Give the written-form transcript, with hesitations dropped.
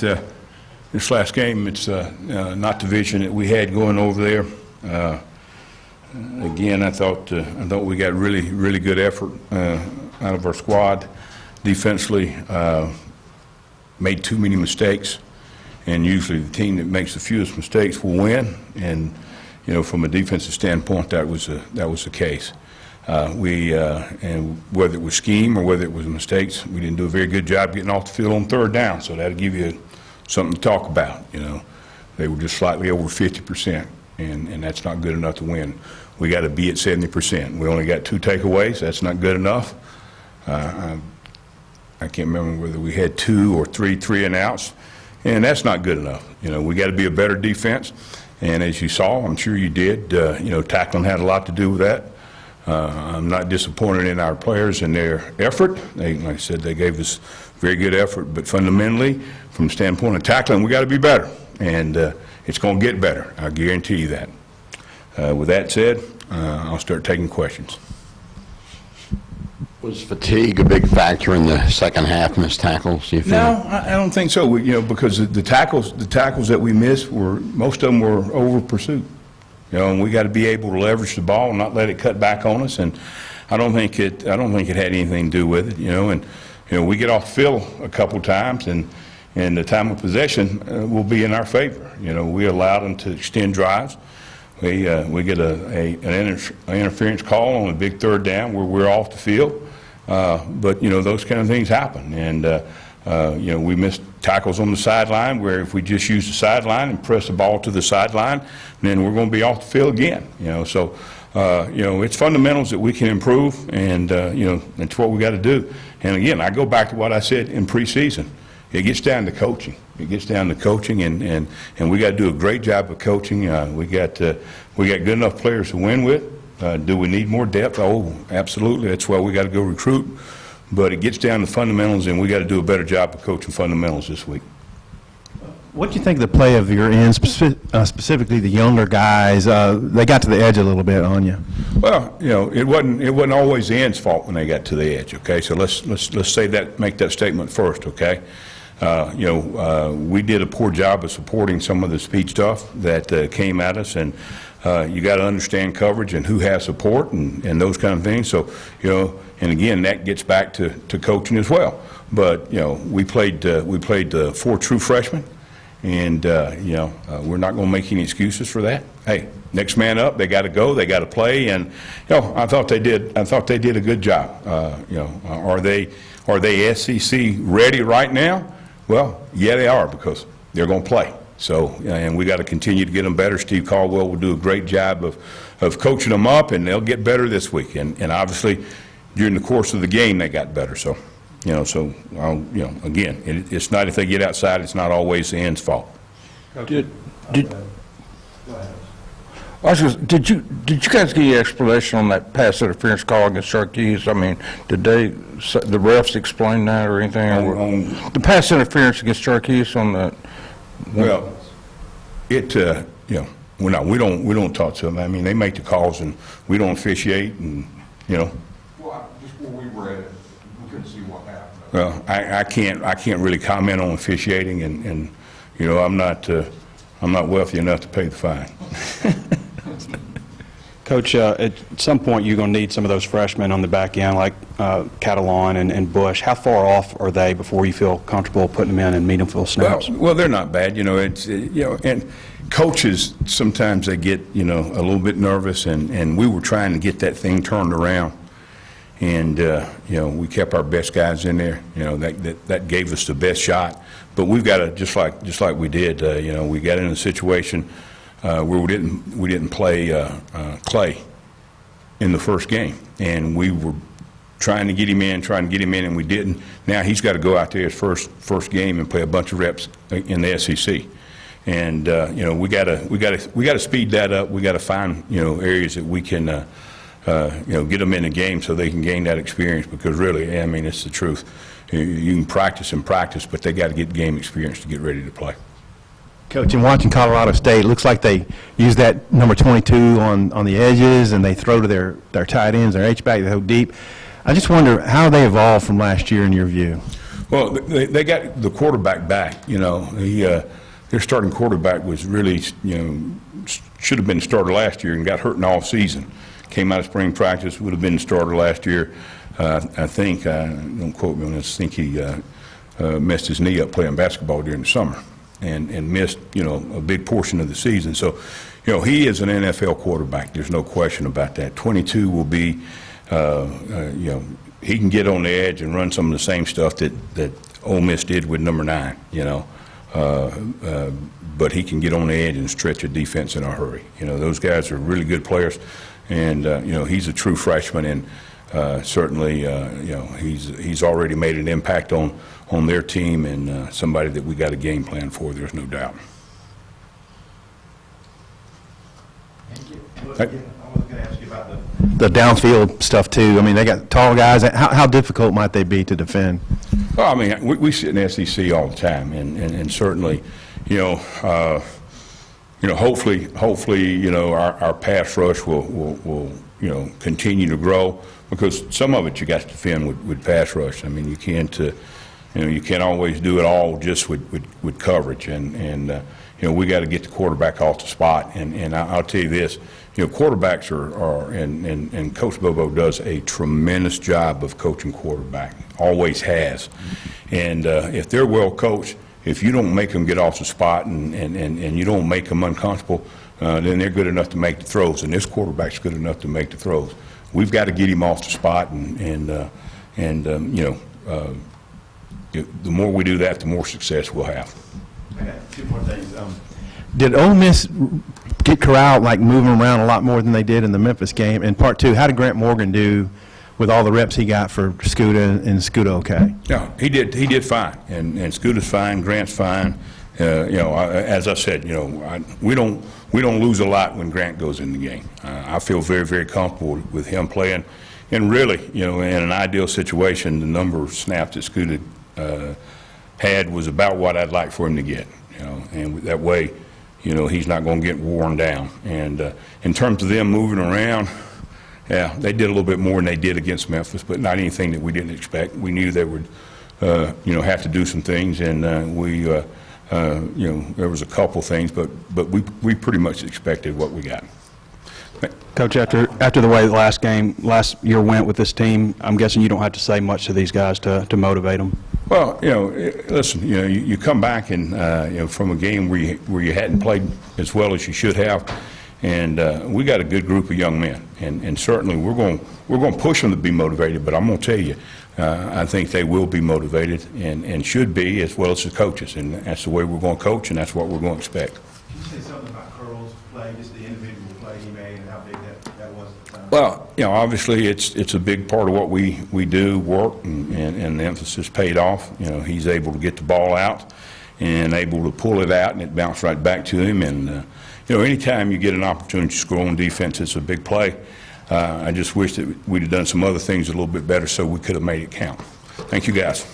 this last game. It's not the vision that we had going over there. Again, I thought we got really good effort out of our squad. Defensively, made too many mistakes, and usually the team that makes the fewest mistakes will win. And from a defensive standpoint, that was the case. And whether it was scheme or whether it was mistakes, we didn't do a very good job getting off the field on third down. So that'll give you something to talk about. They were just slightly over 50%, and that's not good enough to win. We got to be at 70%. We only got 2 takeaways. That's not good enough. I can't remember whether we had 2 or 3 and outs, and that's not good enough. We got to be a better defense. And as you saw, I'm sure you did, tackling had a lot to do with that. I'm not disappointed in our players and their effort. Like I said, they gave us very good effort, but fundamentally, from the standpoint of tackling, we got to be better, and it's going to get better. I guarantee you that. With that said, I'll start taking questions. Was fatigue a big factor in the second half, missed tackles, do you feel? No, I don't think so. Because the tackles that we missed most of them were over pursuit. And we got to be able to leverage the ball and not let it cut back on us. And I don't think it had anything to do with it. And we get off the field a couple times, and the time of possession will be in our favor. We allowed them to extend drives. We get an interference call on a big third down where we're off the field. But those kind of things happen, and we missed tackles on the sideline where if we just use the sideline and press the ball to the sideline, then we're going to be off the field again. So it's fundamentals that we can improve, and it's what we got to do. And again, I go back to what I said in preseason. It gets down to coaching. It gets down to coaching, and we got to do a great job of coaching. We got good enough players to win with. Do we need more depth? Oh, absolutely. That's why we got to go recruit. But it gets down to fundamentals, and we got to do a better job of coaching fundamentals this week. What do you think of the play of your ends, specifically the younger guys? They got to the edge a little bit on you. Well, it wasn't always the end's fault when they got to the edge. Okay, so let's say that, make that statement first. Okay, we did a poor job of supporting some of the speed stuff that came at us, and you got to understand coverage and who has support and those kind of things. So and again, that gets back to coaching as well. But we played 4 true freshmen. And we're not going to make any excuses for that. Hey, next man up. They got to go. They got to play. And I thought they did. I thought they did a good job. Are they SEC ready right now? Well, yeah, they are, because they're going to play. So, and we got to continue to get them better. Steve Caldwell will do a great job of coaching them up, and they'll get better this week. And obviously, during the course of the game, they got better. So. Again, it's not, if they get outside, it's not always the end's fault. Did you guys get any explanation on that pass interference call against Chavis? I mean, did the refs explain that or anything? The pass interference against Chavis on that? Well, we don't talk to them. I mean, they make the calls, and we don't officiate, and Well, just where we were at it, we couldn't see what happened. Well, I can't really comment on officiating, and I'm not wealthy enough to pay the fine. Coach, at some point you're going to need some of those freshmen on the back end, like Catalan and Bush. How far off are they before you feel comfortable putting them in meaningful snaps? Well, they're not bad. And coaches sometimes they get a little bit nervous, and we were trying to get that thing turned around. And we kept our best guys in there. That gave us the best shot. But we've got to, just like we did. We got in a situation where we didn't play Clay in the first game, and we were trying to get him in, and we didn't. Now he's got to go out there his first game and play a bunch of reps in the SEC. And we got to speed that up. We got to find areas that we can. Get them in the game so they can gain that experience, because really, I mean, it's the truth. You can practice and practice, but they got to get game experience to get ready to play. Coach, in watching Colorado State, it looks like they use that number 22 on the edges, and they throw to their tight ends, their H-back, they go deep. I just wonder how they evolved from last year in your view. Well, they got the quarterback back, you know. Their starting quarterback was really, you know, should have been the starter last year and got hurt in all season. Came out of spring practice, would have been the starter last year. I think, don't quote me on this, I think he messed his knee up playing basketball during the summer and missed, you know, a big portion of the season. So, you know, he is an NFL quarterback. There's no question about that. 22 will be, you know, he can get on the edge and run some of the same stuff that Ole Miss did with number 9, you know. But he can get on the edge and stretch a defense in a hurry. You know, those guys are really good players, and you know, he's a true freshman, and certainly, you know, he's already made an impact on their team, and somebody that we got a game plan for. There's no doubt. I was going to ask you about the downfield stuff too. I mean, they got tall guys. How difficult might they be to defend? Well, I mean, we sit in the SEC all the time, and certainly, you know, hopefully, you know, our pass rush will you know, continue to grow, because some of it you got to defend with pass rush. I mean, you can't, you know, you can't always do it all just with coverage, and you know, we got to get the quarterback off the spot, and I'll tell you this. You know, quarterbacks and Coach Bobo does a tremendous job of coaching quarterback, always has. And if they're well coached, if you don't make them get off the spot and you don't make them uncomfortable, then they're good enough to make the throws. And this quarterback's good enough to make the throws. We've got to get him off the spot, and you know, the more we do that, the more success we'll have. I got 2 more things. Did Ole Miss get corralled, like moving around a lot more than they did in the Memphis game? And part 2, how did Grant Morgan do with all the reps he got for Scooter, and Scooter okay? No, he did fine, and Scooter's fine, Grant's fine. You know, as I said, you know, we don't lose a lot when Grant goes in the game. I feel very, very comfortable with him playing, and really, you know, in an ideal situation, the number of snaps that Scooter had was about what I'd like for him to get. You know, and that way, you know, he's not going to get worn down. And in terms of them moving around, yeah, they did a little bit more than they did against Memphis, but not anything that we didn't expect. We knew they would, you know, have to do some things, and you know, there was a couple things, but we pretty much expected what we got. Coach, after the way the last year went with this team, I'm guessing you don't have to say much to these guys to motivate them. Well, you know, listen, you know, you come back and, you know, from a game where you hadn't played as well as you should have, and we got a good group of young men, and certainly we're going to push them to be motivated, but I'm going to tell you, I think they will be motivated and should be, as well as the coaches, and that's the way we're going to coach, and that's what we're going to expect. Can you say something about Curl's play, just the individual play he made and how big that was at the time? Well, you know, obviously it's a big part of what we do, work, and the emphasis paid off. You know, he's able to get the ball out and able to pull it out, and it bounced right back to him. And, you know, anytime you get an opportunity to score on defense, it's a big play. I just wish that we'd have done some other things a little bit better so we could have made it count. Thank you, guys.